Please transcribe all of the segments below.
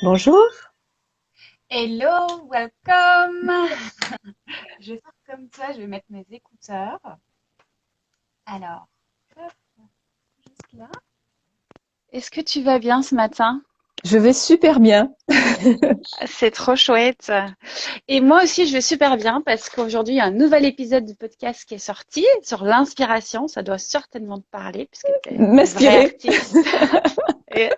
Bonjour. Hello, welcome. Je vais faire comme ça, je vais mettre mes écouteurs. Alors, hop, juste là. Est-ce que tu vas bien ce matin? Je vais super bien. C'est trop chouette. Et moi aussi, je vais super bien parce qu'aujourd'hui, il y a un nouvel épisode du podcast qui est sorti sur l'inspiration. Ça doit certainement te parler puisque tu es une vraie M'inspirer. artiste. Et-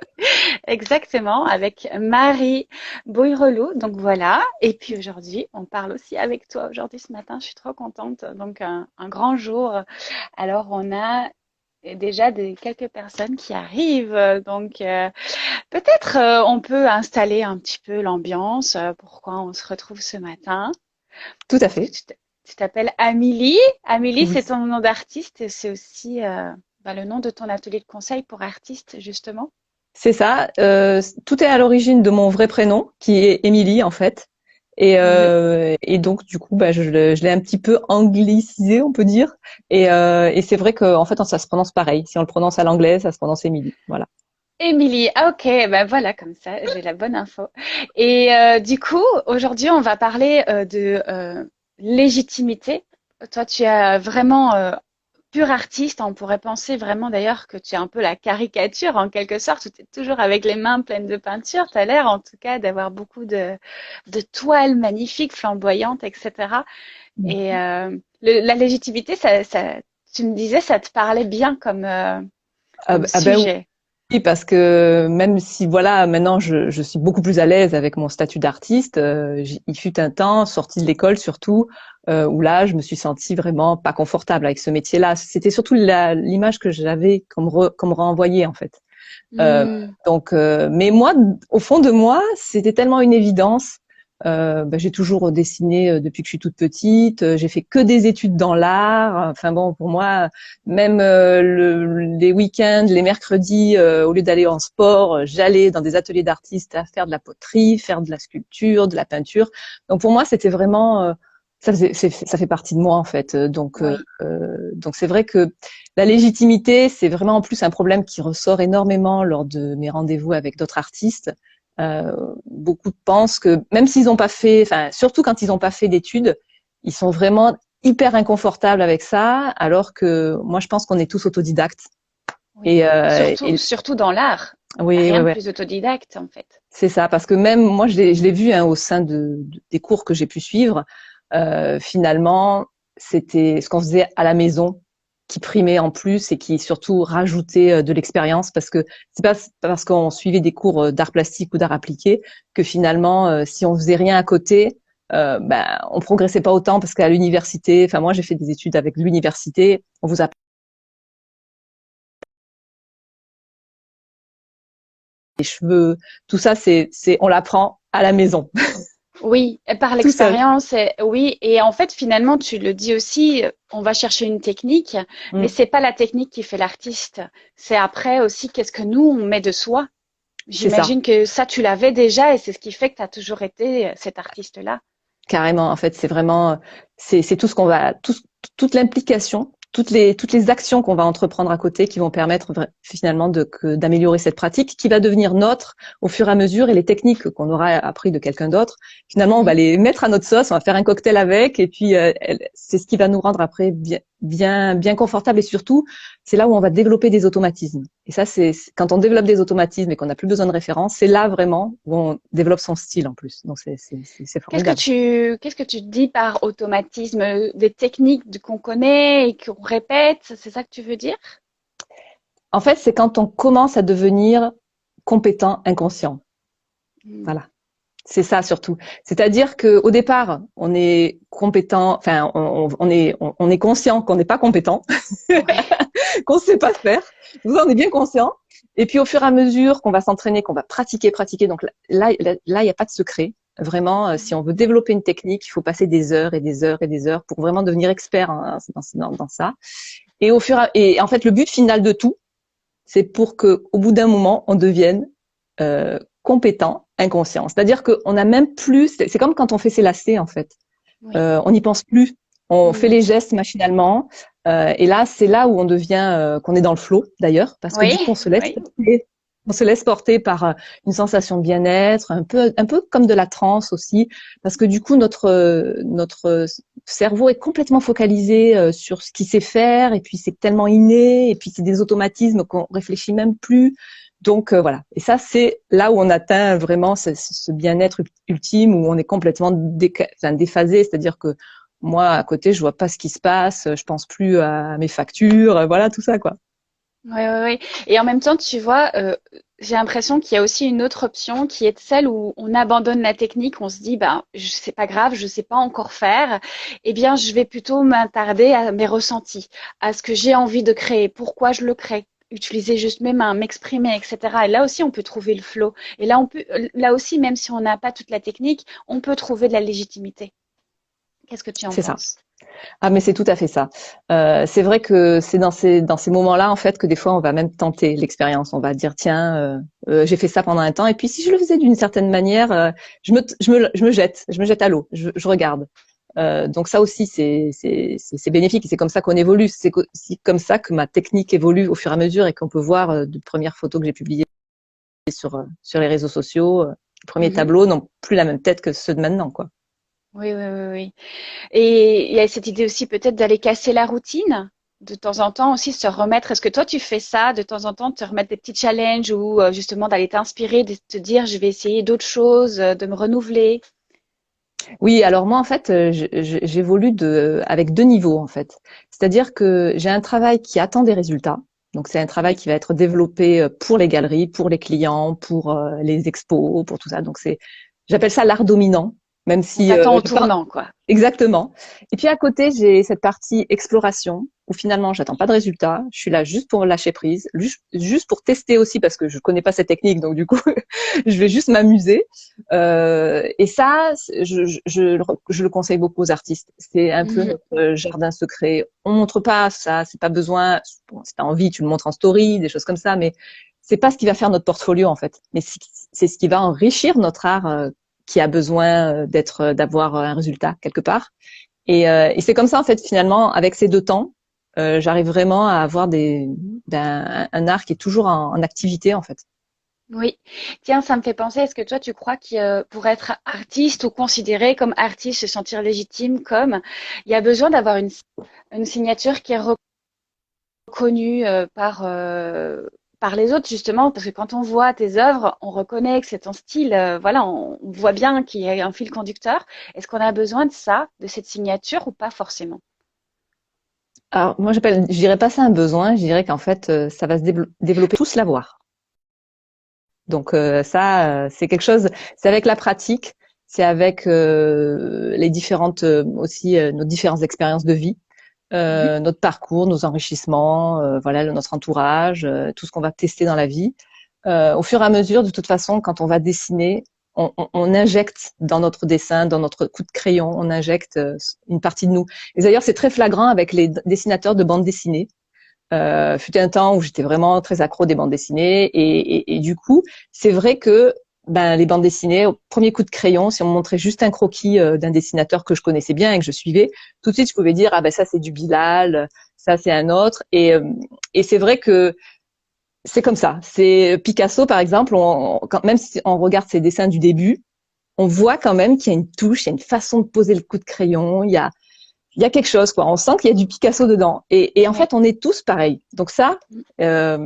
Exactement, avec Marie Boyrelot. Donc voilà. Et puis aujourd'hui, on parle aussi avec toi. Aujourd'hui, ce matin, je suis trop contente. Donc un grand jour. Alors on a déjà quelques personnes qui arrivent. Donc peut-être on peut installer un petit peu l'ambiance. Pourquoi on se retrouve ce matin? Tout à Parce que fait. tu t'appelles Amélie. Amélie, Oui. c'est ton nom d'artiste et c'est aussi le nom de ton atelier de conseil pour artistes, justement. C'est ça. Tout est à l'origine de mon vrai prénom, qui est Émilie en fait. Mhm. Et donc du coup, je l'ai un petit peu anglicisé, on peut dire. Et c'est vrai que en fait, ça se prononce pareil. Si on le prononce à l'anglais, ça se prononce Émilie. Voilà. Émilie, ah ok, ben voilà, comme ça, j'ai la bonne info. Et du coup, aujourd'hui, on va parler de légitimité. Toi, tu es vraiment pur artiste. On pourrait penser vraiment d'ailleurs que tu es un peu la caricature en quelque sorte, où tu es toujours avec les mains pleines de peinture. Tu as l'air en tout cas d'avoir beaucoup de toiles magnifiques, flamboyantes, etc. Et la légitimité, tu me disais, ça te parlait bien Ah, comme ah ben sujet. oui, parce que même si voilà, maintenant je suis beaucoup plus à l'aise avec mon statut d'artiste, il fut un temps, sortie de l'école surtout, où là je me suis sentie vraiment pas confortable avec ce métier-là. C'était surtout l'image que j'avais qu'on me renvoyait en fait. Euh, Hmm. mais moi, au fond de moi, c'était tellement une évidence. J'ai toujours dessiné depuis que je suis toute petite. J'ai fait que des études dans l'art. Enfin bon, pour moi, même les week-ends, les mercredis, au lieu d'aller en sport, j'allais dans des ateliers d'artistes à faire de la poterie, faire de la sculpture, de la peinture. Donc pour moi, c'était vraiment ça fait partie de moi en fait. Oui. Donc c'est vrai que la légitimité, c'est vraiment en plus un problème qui ressort énormément lors de mes rendez-vous avec d'autres artistes. Beaucoup pensent que même s'ils n'ont pas fait, enfin surtout quand ils n'ont pas fait d'études, ils sont vraiment hyper inconfortables avec ça, alors que moi je pense qu'on est tous autodidactes. Oui, surtout, Et surtout dans l'art. Il n'y a oui, rien ouais, de ouais, plus autodidacte, en fait. c'est ça, parce que même moi je l'ai vu hein, au sein des cours que j'ai pu suivre. Finalement, c'était ce qu'on faisait à la maison qui primait en plus et qui surtout rajoutait de l'expérience parce que c'est pas parce qu'on suivait des cours d'art plastique ou d'art appliqué que finalement si on faisait rien à côté on progressait pas autant parce qu'à l'université, enfin moi j'ai fait des études avec l'université, on vous apprend les cheveux, tout ça c'est on l'apprend à la maison Oui, et par tout seul. l'expérience, oui. Et en fait, finalement, tu le dis aussi, on va chercher une technique, mais Mm, c'est pas la technique qui fait l'artiste. C'est après aussi qu'est-ce que nous, on met de soi. c'est ça. J'imagine que ça, tu l'avais déjà et c'est ce qui fait que tu as toujours été cet artiste-là. Carrément, en fait, c'est vraiment, c'est tout ce qu'on va, toute l'implication, toutes les actions qu'on va entreprendre à côté qui vont permettre finalement d'améliorer cette pratique qui va devenir nôtre au fur et à mesure et les techniques qu'on aura appris de quelqu'un d'autre, finalement, on va Mhm. les mettre à notre sauce, on va faire un cocktail avec et puis c'est ce qui va nous rendre après bien confortable et surtout, c'est là où on va développer des automatismes. Et ça, quand on développe des automatismes et qu'on n'a plus besoin de référence, c'est là vraiment où on développe son style en plus. Donc c'est formidable. Qu'est-ce que tu dis par automatisme? Des techniques qu'on connaît et qu'on répète, c'est ça que tu veux dire? En fait, c'est quand on commence à devenir compétent inconscient. Hmm. Voilà. C'est ça surtout. C'est-à-dire que au départ, on est compétent, enfin, on est conscient qu'on n'est pas compétent, Ouais. qu'on ne sait pas faire. Nous, on est bien conscient. Et puis, au fur et à mesure qu'on va s'entraîner, qu'on va pratiquer, donc il n'y a pas de secret. Vraiment, si on veut développer une technique, il faut passer des heures et des heures et des heures pour vraiment devenir expert hein, dans ça. Et en fait, le but final de tout, c'est pour que, au bout d'un moment, on devienne compétent, inconscient. C'est-à-dire qu'on n'a même plus. C'est comme quand on fait ses lacets, en fait. Oui. On n'y pense plus. On fait Hmm. les gestes machinalement. Et là, c'est là où on devient, qu'on est dans le flow, d'ailleurs, parce que du coup, Oui, on se laisse oui. porter. On se laisse porter par une sensation de bien-être, un peu comme de la transe aussi, parce que du coup notre cerveau est complètement focalisé sur ce qu'il sait faire, et puis c'est tellement inné, et puis c'est des automatismes qu'on réfléchit même plus. Donc voilà. Et ça, c'est là où on atteint vraiment ce bien-être ultime, où on est complètement déphasé, c'est-à-dire que moi à côté, je vois pas ce qui se passe, je pense plus à mes factures, voilà tout ça quoi. Oui, oui, oui. Et en même temps, tu vois, j'ai l'impression qu'il y a aussi une autre option qui est celle où on abandonne la technique, on se dit, ben, c'est pas grave, je sais pas encore faire. Eh bien, je vais plutôt m'attarder à mes ressentis, à ce que j'ai envie de créer, pourquoi je le crée. Utiliser juste mes mains, m'exprimer, etc. Et là aussi, on peut trouver le flow. Et là, là aussi, même si on n'a pas toute la technique, on peut trouver de la légitimité. Qu'est-ce que tu en C'est ça. penses? Ah, mais c'est tout à fait ça. C'est vrai que c'est dans ces moments-là, en fait, que des fois, on va même tenter l'expérience. On va dire, tiens, j'ai fait ça pendant un temps, et puis si je le faisais d'une certaine manière, je me jette à l'eau, je regarde. Donc ça aussi, c'est bénéfique, et c'est comme ça qu'on évolue. C'est aussi comme ça que ma technique évolue au fur et à mesure, et qu'on peut voir de premières photos que j'ai publiées sur les réseaux sociaux. Les premiers Mhm. tableaux n'ont plus la même tête que ceux de maintenant, quoi. Oui, oui, oui, oui. Et il y a cette idée aussi peut-être d'aller casser la routine, de temps en temps aussi se remettre. Est-ce que toi tu fais ça de temps en temps, te remettre des petits challenges ou justement d'aller t'inspirer, de te dire je vais essayer d'autres choses, de me renouveler? Oui, alors moi en fait, j'évolue avec deux niveaux en fait. C'est-à-dire que j'ai un travail qui attend des résultats. Donc c'est un travail Oui. qui va être développé pour les galeries, pour les clients, pour les expos, pour tout ça. Donc j'appelle ça l'art dominant, même On si t'attend au j'ai pas. tournant, quoi. Exactement. Et puis à côté, j'ai cette partie exploration où finalement, j'attends pas de résultat. Je suis là juste pour lâcher prise, juste pour tester aussi parce que je connais pas cette technique, donc du coup, je vais juste m'amuser. Et ça, je le conseille beaucoup aux artistes. C'est un peu Mhm. notre jardin secret. On montre pas ça, c'est pas besoin. Bon, si t'as envie, tu le montres en story, des choses comme ça, mais c'est pas ce qui va faire notre portfolio en fait. Mais c'est ce qui va enrichir notre art qui a besoin d'avoir un résultat quelque part. Et c'est comme ça en fait finalement avec ces deux temps, j'arrive vraiment à avoir un art qui est toujours en activité en fait. Oui. Tiens, ça me fait penser, est-ce que toi tu crois que pour être artiste ou considéré comme artiste, se sentir légitime comme, il y a besoin d'avoir une signature qui est reconnu par les autres, justement, parce que quand on voit tes œuvres, on reconnaît que c'est ton style. Voilà, on voit bien qu'il y a un fil conducteur. Est-ce qu'on a besoin de ça, de cette signature ou pas forcément? Alors moi je dirais pas ça un besoin, je dirais qu'en fait ça va se développer tous l'avoir. Donc ça c'est quelque chose, c'est avec la pratique, c'est avec les différentes aussi nos différentes expériences de vie. Mhm. Notre parcours, nos enrichissements, voilà, notre entourage, tout ce qu'on va tester dans la vie. Au fur et à mesure, de toute façon, quand on va dessiner, on injecte dans notre dessin, dans notre coup de crayon, on injecte une partie de nous. Et d'ailleurs, c'est très flagrant avec les dessinateurs de bande dessinée. Fut un temps où j'étais vraiment très accro des bandes dessinées et du coup, c'est vrai que ben, les bandes dessinées, au premier coup de crayon, si on me montrait juste un croquis d'un dessinateur que je connaissais bien et que je suivais, tout de suite je pouvais dire ah ben ça c'est du Bilal, ça c'est un autre et c'est vrai que c'est comme ça. C'est Picasso par exemple, même si on regarde ses dessins du début, on voit quand même qu'il y a une touche, il y a une façon de poser le coup de crayon, il y a quelque chose, quoi. On sent qu'il y a du Picasso dedans. Et en Oui. fait, on est tous pareils. Donc ça, euh,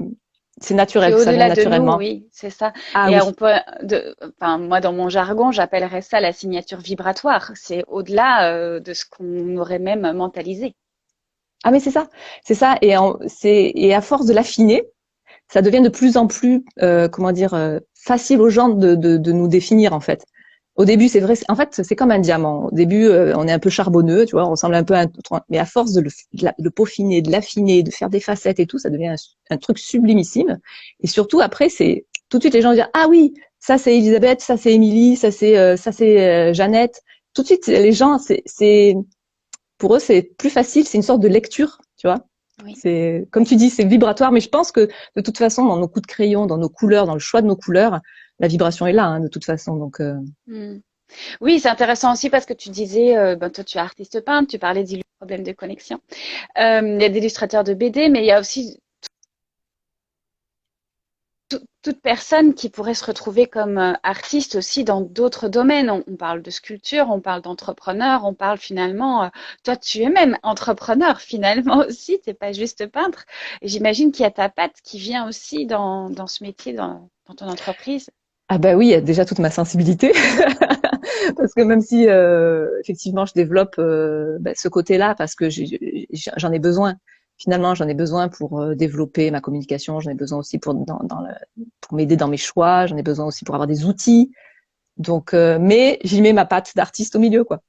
c'est C'est naturel, ça vient au-delà de nous, naturellement. oui, c'est ça. Ah Et oui. on peut, enfin, moi, dans mon jargon, j'appellerais ça la signature vibratoire. C'est au-delà, de ce qu'on aurait même mentalisé. Ah mais c'est ça, c'est ça. Et à force de l'affiner, ça devient de plus en plus, comment dire, facile aux gens de nous définir en fait. Au début, c'est vrai, en fait, c'est comme un diamant. Au début, on est un peu charbonneux, tu vois, on ressemble un peu à un, mais à force de le peaufiner, de l'affiner, de faire des facettes et tout, ça devient un truc sublimissime. Et surtout, après, c'est tout de suite les gens disent ah oui, ça c'est Elisabeth, ça c'est Émilie, ça c'est Jeannette. Tout de suite, les gens, c'est pour eux, c'est plus facile, c'est une sorte de lecture, tu vois. Oui, C'est, comme oui. tu dis, c'est vibratoire, mais je pense que de toute façon, dans nos coups de crayon, dans nos couleurs, dans le choix de nos couleurs, la vibration est là, hein, de toute façon. Donc, Hmm. Oui, c'est intéressant aussi parce que tu disais, ben, toi, tu es artiste peintre, tu parlais problèmes de connexion. Il y a des illustrateurs de BD, mais il y a aussi toute personne qui pourrait se retrouver comme artiste aussi dans d'autres domaines. On parle de sculpture, on parle d'entrepreneur, on parle finalement, toi tu es même entrepreneur finalement aussi, t'es pas juste peintre. Et j'imagine qu'il y a ta patte qui vient aussi dans ce métier, dans ton entreprise. Ah bah oui, il y a déjà toute ma sensibilité. Parce que même si effectivement je développe ce côté-là parce que j'en ai besoin. Finalement, j'en ai besoin pour développer ma communication, j'en ai besoin aussi pour m'aider dans mes choix, j'en ai besoin aussi pour avoir des outils. Donc, mais j'y mets ma patte d'artiste au milieu, quoi.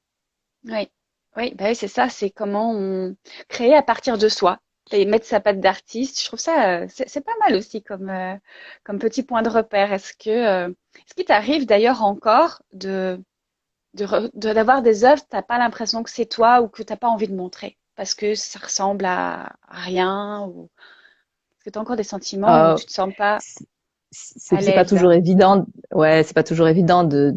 Oui, oui, bah oui, c'est ça, c'est comment on créer à partir de soi et mettre sa patte d'artiste. Je trouve ça, c'est pas mal aussi comme petit point de repère. Est-ce qu'il t'arrive d'ailleurs encore d'avoir des œuvres, t'as pas l'impression que c'est toi ou que t'as pas envie de montrer parce que ça ressemble à rien ou est-ce que t'as encore des sentiments où Euh, tu te sens pas c'est à c'est pas l'aise? toujours évident. Ouais, c'est pas toujours évident de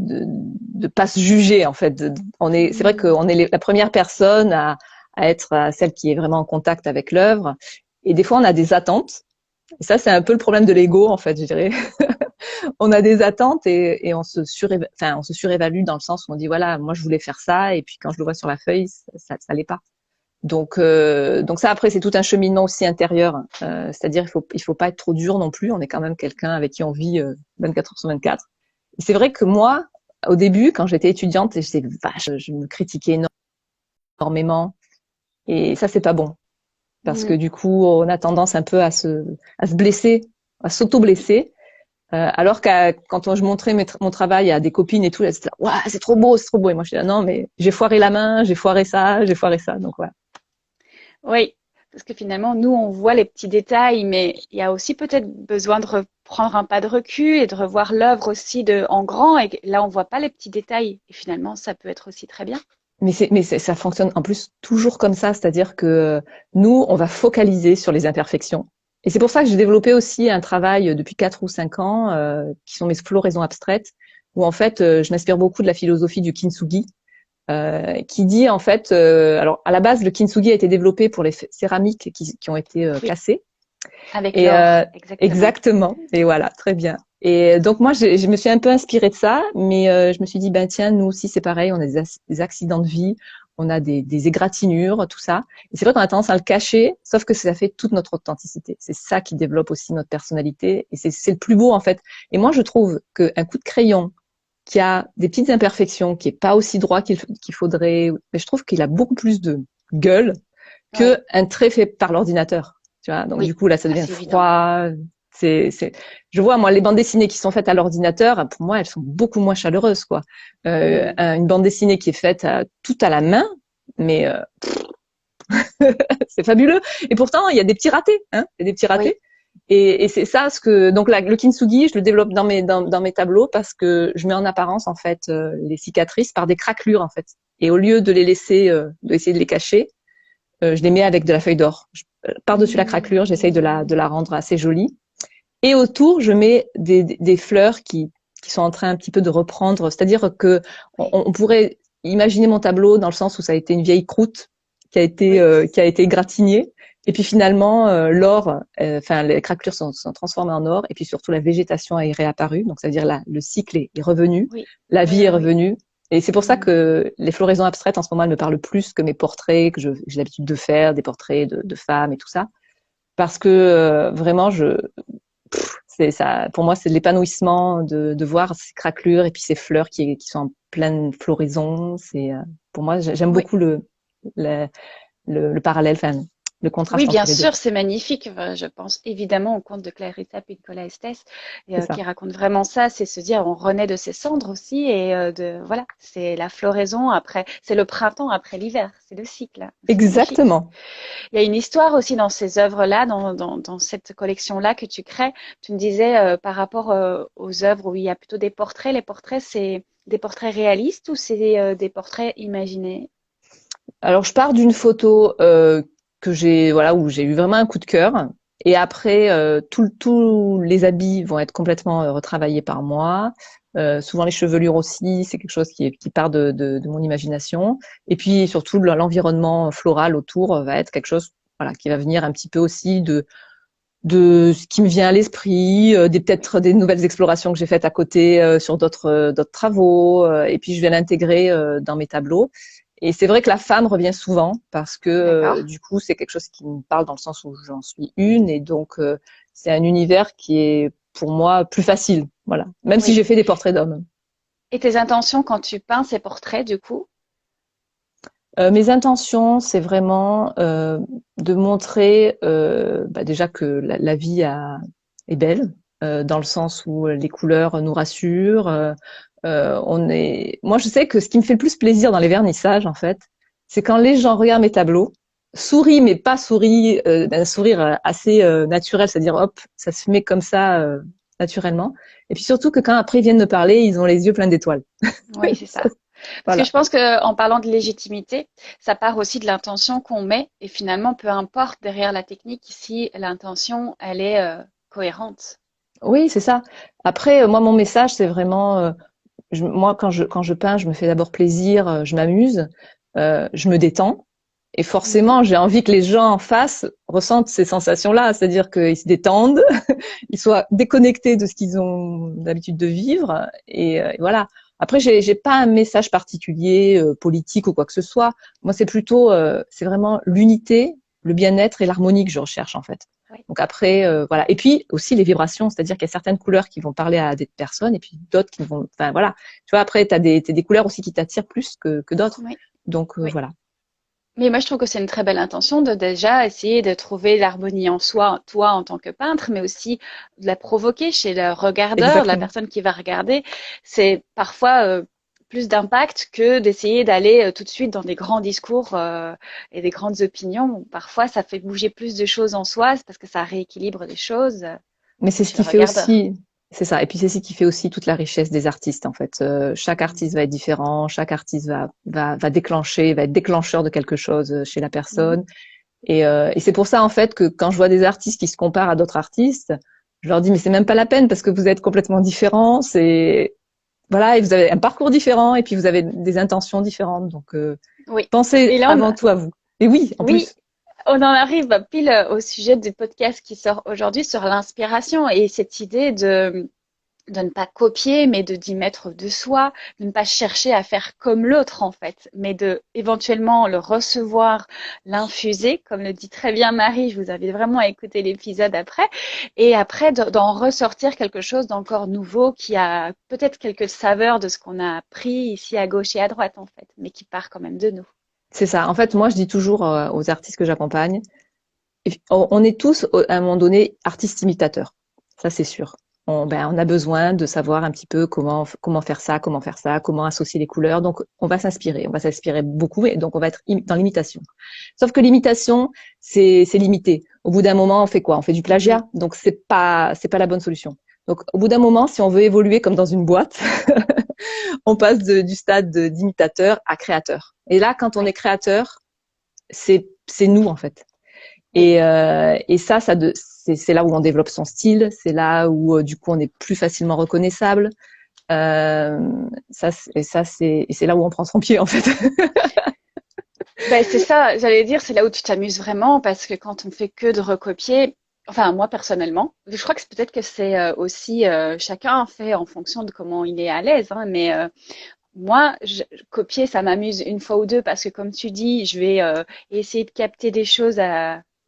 pas se juger en fait. C'est vrai Hmm. qu'on est la première personne à être celle qui est vraiment en contact avec l'œuvre. Et des fois, on a des attentes. Et ça, c'est un peu le problème de l'ego, en fait, je dirais. On a des attentes et on se surévalue dans le sens où on dit voilà, moi je voulais faire ça et puis quand je le vois sur la feuille, ça l'est pas. Donc ça après c'est tout un cheminement aussi intérieur. C'est-à-dire il faut pas être trop dur non plus. On est quand même quelqu'un avec qui on vit 24 heures sur 24. Et c'est vrai que moi, au début, quand j'étais étudiante, je me critiquais énormément et ça c'est pas bon parce que Hmm. du coup on a tendance un peu à se blesser, à s'auto-blesser. Alors que quand je montrais mon travail à des copines et tout, elles étaient là, waouh, c'est trop beau, c'est trop beau. Et moi, je dis, ah non, mais j'ai foiré la main, j'ai foiré ça, j'ai foiré ça. Donc, voilà. Oui, parce que finalement, nous, on voit les petits détails, mais il y a aussi peut-être besoin de reprendre un pas de recul et de revoir l'œuvre aussi en grand. Et là, on voit pas les petits détails. Et finalement, ça peut être aussi très bien. Ça fonctionne en plus toujours comme ça. C'est-à-dire que nous, on va focaliser sur les imperfections. Et c'est pour ça que j'ai développé aussi un travail depuis 4 ou 5 ans, qui sont mes floraisons abstraites, où en fait, je m'inspire beaucoup de la philosophie du kintsugi, qui dit en fait, alors à la base, le kintsugi a été développé pour les céramiques qui ont été Oui, cassées. avec Et l'or, exactement. exactement. Et voilà, très bien. Et donc moi, je me suis un peu inspirée de ça, mais je me suis dit, ben tiens, nous aussi c'est pareil, on a des accidents de vie, on a des égratignures, tout ça. Et c'est vrai qu'on a tendance à le cacher, sauf que ça fait toute notre authenticité. C'est ça qui développe aussi notre personnalité, et c'est le plus beau en fait. Et moi, je trouve qu'un coup de crayon qui a des petites imperfections, qui est pas aussi droit qu'il faudrait, mais je trouve qu'il a beaucoup plus de gueule Oui, qu'un trait fait par l'ordinateur. Tu vois, donc du oui, coup là, ça ça devient c'est évident. froid. Je vois moi les bandes dessinées qui sont faites à l'ordinateur, pour moi, elles sont beaucoup moins chaleureuses, quoi. Hmm. Une bande dessinée qui est faite tout à la main, mais c'est fabuleux. Et pourtant, il y a des petits ratés, hein, il y a des petits Oui, ratés. Et c'est ça ce que donc là, le kintsugi, je le développe dans mes tableaux parce que je mets en apparence en fait les cicatrices par des craquelures en fait. Et au lieu de les laisser, d'essayer de les cacher, je les mets avec de la feuille d'or. Par-dessus la craquelure, j'essaye de la rendre assez jolie. Et autour, je mets des fleurs qui sont en train un petit peu de reprendre. C'est-à-dire que oui, on pourrait imaginer mon tableau dans le sens où ça a été une vieille croûte oui, qui a été gratignée. Et puis finalement, l'or, enfin les craquelures sont transformées en or. Et puis surtout, la végétation est réapparue. Donc, c'est-à-dire le cycle est revenu, oui, la oui, vie est oui, oui. revenue. Et c'est pour ça Hmm. que les floraisons abstraites, en ce moment, elles me parlent plus que mes portraits que j'ai l'habitude de faire, des portraits de femmes et tout ça. Parce que vraiment, c'est ça, pour moi, c'est de l'épanouissement de voir ces craquelures et puis ces fleurs qui sont en pleine floraison. Pour moi, j'aime Oui. beaucoup le, le parallèle, enfin, le Oui, contraste bien entre les deux. sûr, c'est magnifique. Je pense évidemment au conte de Clarissa Pinkola Estés C'est qui ça. raconte vraiment ça. C'est se dire on renaît de ses cendres aussi et voilà, c'est la floraison après, c'est le printemps après l'hiver, c'est le cycle. C'est magnifique. Exactement. Il y a une histoire aussi dans ces œuvres-là, dans cette collection-là que tu crées. Tu me disais par rapport aux œuvres où il y a plutôt des portraits. Les portraits, c'est des portraits réalistes ou c'est des portraits imaginés? Alors, je pars d'une photo que j'ai, voilà, où j'ai eu vraiment un coup de cœur. Et après, tous les habits vont être complètement retravaillés par moi. Souvent les chevelures aussi, c'est quelque chose qui part de mon imagination. Et puis surtout, l'environnement floral autour va être quelque chose, voilà, qui va venir un petit peu aussi de ce qui me vient à l'esprit, peut-être des nouvelles explorations que j'ai faites à côté sur d'autres travaux, et puis je vais l'intégrer dans mes tableaux. Et c'est vrai que la femme revient souvent parce que D'accord. du coup c'est quelque chose qui me parle dans le sens où j'en suis une, et donc c'est un univers qui est pour moi plus facile, voilà. Même si Oui. j'ai fait des portraits d'hommes. Et tes intentions quand tu peins ces portraits, du coup? Mes intentions, c'est vraiment de montrer déjà que la vie est belle, dans le sens où les couleurs nous rassurent. Moi, je sais que ce qui me fait le plus plaisir dans les vernissages, en fait, c'est quand les gens regardent mes tableaux, sourient, mais pas sourient d'un sourire assez naturel, c'est-à-dire hop, ça se met comme ça naturellement. Et puis surtout que quand après ils viennent me parler, ils ont les yeux pleins d'étoiles. Oui, c'est ça. Parce que Voilà. je pense que en parlant de légitimité, ça part aussi de l'intention qu'on met et finalement, peu importe derrière la technique, si l'intention, elle est cohérente. Oui, c'est ça. Après, moi, mon message, c'est vraiment moi, quand je peins, je me fais d'abord plaisir, je m'amuse, je me détends. Et Mhm. forcément, j'ai envie que les gens en face ressentent ces sensations-là, c'est-à-dire qu'ils se détendent, ils soient déconnectés de ce qu'ils ont l'habitude de vivre. Et voilà. Après, j'ai pas un message particulier, politique ou quoi que ce soit. Moi, c'est plutôt, c'est vraiment l'unité, le bien-être et l'harmonie que je recherche en fait. Oui, Donc après, voilà. Et puis aussi les vibrations, c'est-à-dire qu'il y a certaines couleurs qui vont parler à des personnes et puis d'autres qui vont, enfin voilà. Tu vois, après, t'as des couleurs aussi qui t'attirent plus que d'autres. oui, Donc oui. voilà. Mais moi, je trouve que c'est une très belle intention de déjà essayer de trouver l'harmonie en soi, toi en tant que peintre, mais aussi de la provoquer chez le regardeur, la Exactement. personne qui va regarder. C'est parfois plus d'impact que d'essayer d'aller tout de suite dans des grands discours et des grandes opinions. Parfois, ça fait bouger plus de choses en soi, c'est parce que ça rééquilibre des choses Mais c'est ce chez le qui fait regardeur. aussi, c'est ça. Et puis c'est ce qui fait aussi toute la richesse des artistes en fait. Chaque Mhm. artiste va être différent, chaque artiste va déclencher, va être déclencheur de quelque chose chez la Mhm. personne. Et c'est pour ça en fait que quand je vois des artistes qui se comparent à d'autres artistes, je leur dis mais c'est même pas la peine parce que vous êtes complètement différents. C'est voilà, et vous avez un parcours différent et puis vous avez des intentions différentes. Donc Oui. Et pensez là, avant tout à vous. Et oui, en oui, plus. on en arrive pile au sujet du podcast qui sort aujourd'hui sur l'inspiration et cette idée de ne pas copier, mais de d'y mettre de soi, de ne pas chercher à faire comme l'autre en fait, mais de éventuellement le recevoir, l'infuser, comme le dit très bien Marie, je vous invite vraiment à écouter l'épisode après, et après d'en ressortir quelque chose d'encore nouveau qui a peut-être quelques saveurs de ce qu'on a appris ici à gauche et à droite en fait, mais qui part quand même de nous. C'est ça. En fait, moi, je dis toujours aux artistes que j'accompagne, on est tous à un moment donné artistes imitateurs. Ça, c'est sûr. On a besoin de savoir un petit peu comment faire ça, comment faire ça, comment associer les couleurs. Donc, on va s'inspirer beaucoup, et donc on va être dans l'imitation. Sauf que l'imitation, c'est limité. Au bout d'un moment, on fait quoi? On fait du Mhm. plagiat. Donc, c'est pas la bonne solution. Donc, au bout d'un moment, si on veut évoluer comme dans une boîte, on passe du stade d'imitateur à créateur. Et là, quand on Oui, est créateur, c'est nous en fait. oui. Et c'est là où on développe son style, c'est là où du coup on est plus facilement reconnaissable. Euh, et c'est là où on prend son pied en fait. Ben, c'est ça, j'allais dire, c'est là où tu t'amuses vraiment parce que quand on fait que de recopier, enfin moi personnellement, je crois que c'est peut-être que c'est aussi chacun fait en fonction de comment il est à l'aise, hein, mais moi, copier, ça m'amuse une fois ou deux parce que comme tu dis, je vais essayer de capter des choses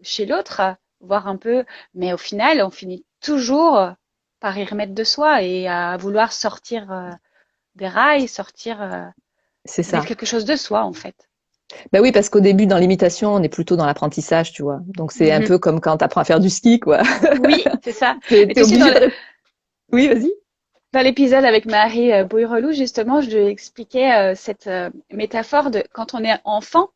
chez l'autre, voir un peu, mais au final, on finit toujours par y remettre de soi et à vouloir sortir des rails, sortir, C'est mettre ça. quelque chose de soi en fait. Ben oui, parce qu'au début dans l'imitation, on est plutôt dans l'apprentissage, tu vois. Donc c'est un Mhm. peu comme quand tu apprends à faire du ski, quoi. Oui, c'est ça. Mais T'es tu sais, obligé de. Oui, vas-y. dans l'épisode avec Marie Bourrelou, justement, je lui ai expliqué cette métaphore de quand on est enfant,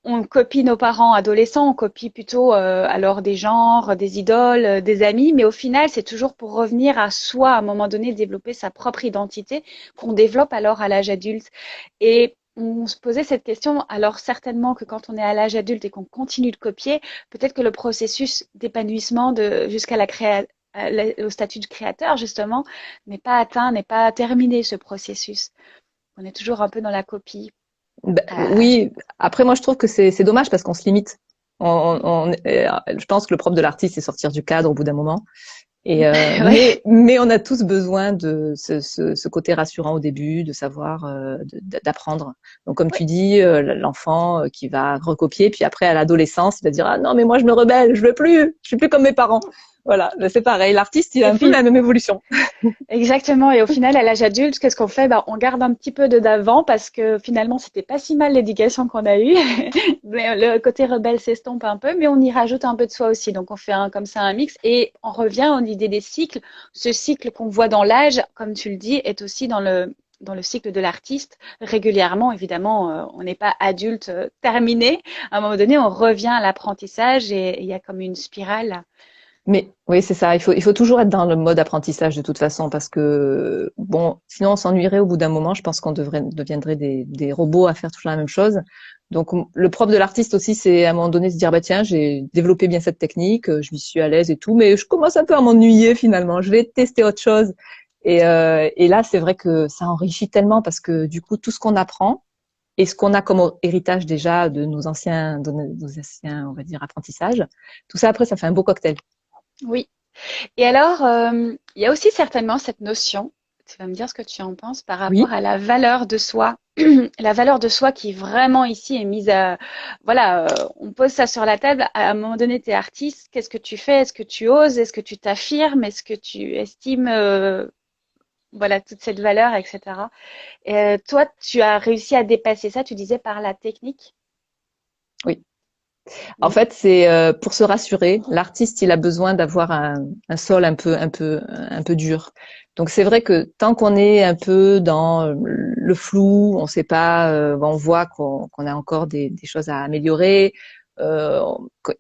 on copie nos parents adolescents, on copie plutôt alors des genres, des idoles, des amis, mais au final, c'est toujours pour revenir à soi, à un moment donné, développer sa propre identité qu'on développe alors à l'âge adulte. Et on se posait cette question, alors certainement que quand on est à l'âge adulte et qu'on continue de copier, peut-être que le processus d'épanouissement jusqu'à au statut de créateur, justement, n'est pas atteint, n'est pas terminé ce processus. On est toujours un peu dans la copie. Ben, Euh, oui. Après, moi, je trouve que c'est dommage parce qu'on se limite. Je pense que le propre de l'artiste, c'est sortir du cadre au bout d'un moment. Ouais. Mais on a tous besoin de ce côté rassurant au début, de savoir, d'apprendre. Donc, comme Oui. tu dis, l'enfant qui va recopier, puis après à l'adolescence, il va dire ah non mais moi je me rebelle, je suis plus comme mes parents. Voilà, ben, c'est pareil. L'artiste, il a Et un peu la puis, même évolution. exactement. Et au final, à l'âge adulte, qu'est-ce qu'on fait? Ben, on garde un petit peu de d'avant parce que finalement, c'était pas si mal l'éducation qu'on a eue. Mais le côté rebelle s'estompe un peu, mais on y rajoute un peu de soi aussi. Donc, on fait comme ça un mix et on revient aux idées des cycles. Ce cycle qu'on voit dans l'âge, comme tu le dis, est aussi dans le cycle de l'artiste. Régulièrement, évidemment, on n'est pas adulte terminé. À un moment donné, on revient à l'apprentissage et il y a comme une spirale. Mais oui, c'est ça. Il faut toujours être dans le mode apprentissage de toute façon parce que bon, sinon on s'ennuierait au bout d'un moment. Je pense qu'on deviendrait des robots à faire toujours la même chose. Donc le propre de l'artiste aussi, c'est à un moment donné se dire bah tiens, j'ai développé bien cette technique, je m'y suis à l'aise et tout, mais je commence un peu à m'ennuyer finalement. Je vais tester autre chose. Et là, c'est vrai que ça enrichit tellement parce que du coup, tout ce qu'on apprend et ce qu'on a comme héritage déjà de nos anciens, on va dire, apprentissages, tout ça après, ça fait un beau cocktail. Oui. Et alors, il y a aussi certainement cette notion, tu vas me dire ce que tu en penses par rapport Oui. à la valeur de soi. La valeur de soi qui vraiment ici est mise à, voilà, on pose ça sur la table. À un moment donné, tu es artiste, qu'est-ce que tu fais? Est-ce que tu oses? Est-ce que tu t'affirmes? Est-ce que tu estimes, voilà, toute cette valeur, etc. Et, toi, tu as réussi à dépasser ça, tu disais, par la technique? Oui. En Oui. fait, c'est pour se rassurer. L'artiste, il a besoin d'avoir un sol un peu dur. Donc c'est vrai que tant qu'on est un peu dans le flou, on sait pas, on voit qu'on a encore des choses à améliorer. Euh,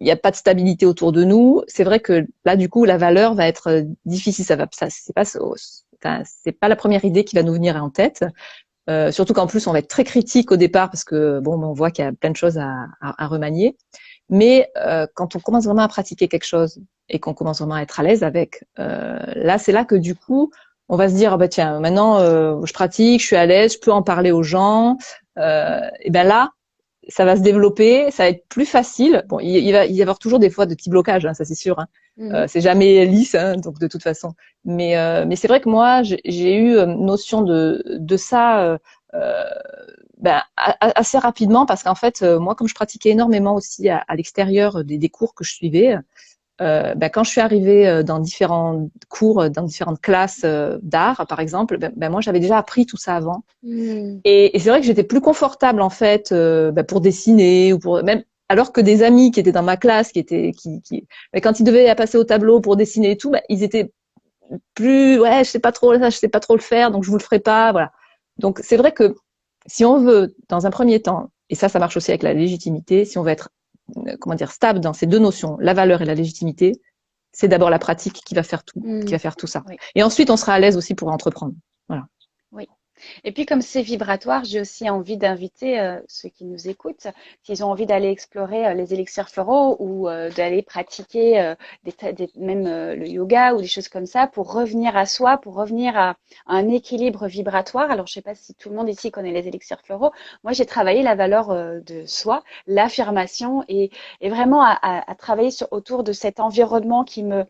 il n'y a pas de stabilité autour de nous. C'est vrai que là, du coup, la valeur va être difficile. Ça, c'est pas la première idée qui va nous venir en tête. Surtout qu'en plus, on va être très critique au départ parce que bon, on voit qu'il y a plein de choses à remanier. Mais quand on commence vraiment à pratiquer quelque chose et qu'on commence vraiment à être à l'aise avec, là, c'est là que du coup, on va se dire, ah bah tiens, maintenant, je pratique, je suis à l'aise, je peux en parler aux gens. Et ben là, ça va se développer, ça va être plus facile. Bon, il va y avoir toujours des fois de petits blocages, hein, ça c'est sûr. Hein. Mhm. C'est jamais lisse, hein, donc de toute façon. Mais c'est vrai que moi, j'ai eu notion de ça. Euh, assez rapidement parce qu'en fait, moi, comme je pratiquais énormément aussi à l'extérieur des cours que je suivais, quand je suis arrivée dans différents cours, dans différentes classes d'art, par exemple, moi, j'avais déjà appris tout ça avant. Mhm. Et c'est vrai que j'étais plus confortable en fait pour dessiner ou pour même alors que des amis qui étaient dans ma classe, quand ils devaient passer au tableau pour dessiner et tout, ils étaient plus ouais, je sais pas trop le faire, donc je vous le ferai pas, voilà. Donc c'est vrai que si on veut, dans un premier temps, et ça marche aussi avec la légitimité, si on veut être, comment dire, stable dans ces deux notions, la valeur et la légitimité, c'est d'abord la pratique qui Mhm. va faire tout ça. Oui. Et ensuite, on sera à l'aise aussi pour entreprendre. Voilà. Oui. Et puis comme c'est vibratoire, j'ai aussi envie d'inviter ceux qui nous écoutent, s'ils ont envie d'aller explorer les élixirs floraux ou d'aller pratiquer même le yoga ou des choses comme ça pour revenir à soi, pour revenir à un équilibre vibratoire. Alors je sais pas si tout le monde ici connaît les élixirs floraux. Moi j'ai travaillé la valeur de soi, l'affirmation et vraiment à travailler autour de cet environnement qui me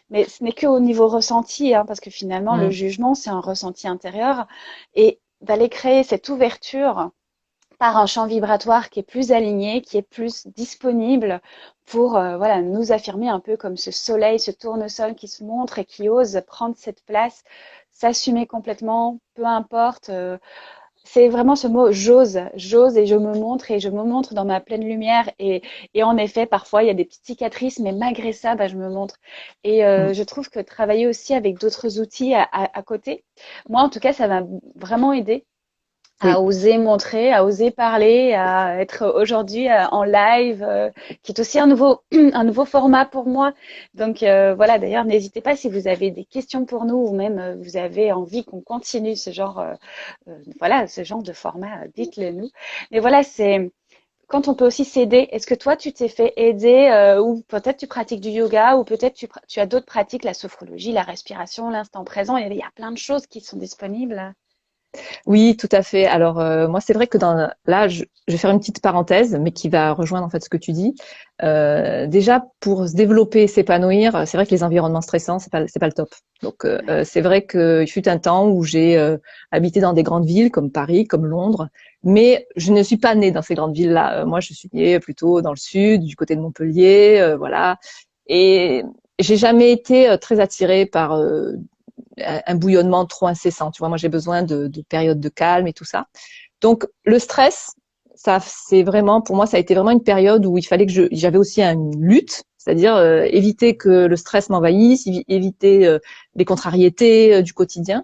mais ce n'est qu'au niveau ressenti, hein, parce que finalement, le Mm. jugement, c'est un ressenti intérieur. Et d'aller créer cette ouverture par un champ vibratoire qui est plus aligné, qui est plus disponible pour voilà, nous affirmer un peu comme ce soleil, ce tournesol qui se montre et qui ose prendre cette place, s'assumer complètement, peu importe. C'est vraiment ce mot j'ose, j'ose et je me montre dans ma pleine lumière et en effet parfois il y a des petites cicatrices mais malgré ça bah, je me montre et Mm. je trouve que travailler aussi avec d'autres outils à côté, moi en tout cas ça m'a vraiment aidé à Oui. oser montrer, à oser parler, à être aujourd'hui en live, qui est aussi un nouveau, un nouveau format pour moi. Donc voilà, d'ailleurs, n'hésitez pas si vous avez des questions pour nous ou même vous avez envie qu'on continue ce genre, voilà, ce genre de format, dites-le nous. Mais voilà, c'est quand on peut aussi s'aider. Est-ce que toi, tu t'es fait aider ou peut-être tu pratiques du yoga ou peut-être tu as d'autres pratiques, la sophrologie, la respiration, l'instant présent. Il y a plein de choses qui sont disponibles. Oui, tout à fait. Alors moi, c'est vrai que là, je vais faire une petite parenthèse, mais qui va rejoindre en fait ce que tu dis. Déjà, pour se développer, s'épanouir, c'est vrai que les environnements stressants, c'est pas le top. Donc Ouais. c'est vrai qu'il fut un temps où j'ai habité dans des grandes villes comme Paris, comme Londres, mais je ne suis pas née dans ces grandes villes-là. Moi, je suis née plutôt dans le sud, du côté de Montpellier, voilà. Et j'ai jamais été très attirée par un bouillonnement trop incessant. Tu vois, moi j'ai besoin de périodes de calme et tout ça. Donc le stress, ça c'est vraiment pour moi ça a été vraiment une période où il fallait que j'avais aussi une lutte, c'est-à-dire éviter que le stress m'envahisse, éviter les contrariétés du quotidien.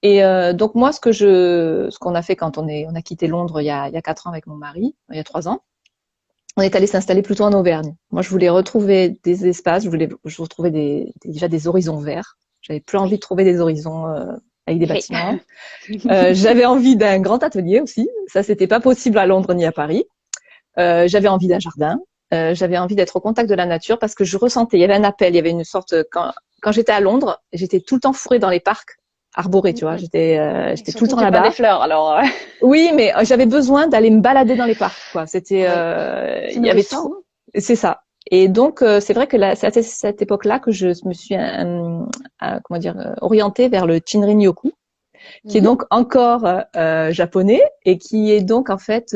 Et donc moi ce qu'on a fait quand on a quitté Londres il y a 4 ans avec mon mari, il y a 3 ans, on est allé s'installer plutôt en Auvergne. Moi, je voulais retrouver des espaces, je retrouvais déjà des horizons verts. J'avais plus envie Oui. de trouver des horizons avec des Gris. bâtiments. J'avais envie d'un grand atelier aussi. Ça, c'était pas possible à Londres ni à Paris. J'avais envie d'un jardin. J'avais envie d'être au contact de la nature parce que je ressentais, il y avait un appel, il y avait une sorte quand j'étais à Londres, j'étais tout le temps fourrée dans les parcs arborés, tu vois. Mhm. Et J'étais tout le surtout, temps tu parles des là-bas. fleurs, alors Oui, mais j'avais besoin d'aller me balader dans les parcs, quoi. oui, c'est Il y avait nourrissant, trop, non? c'est ça. Et donc, c'est vrai que c'est à cette époque-là que je me suis, comment dire, orientée vers le Shinrin-yoku, qui est Mhm. donc encore japonais et qui est donc en fait,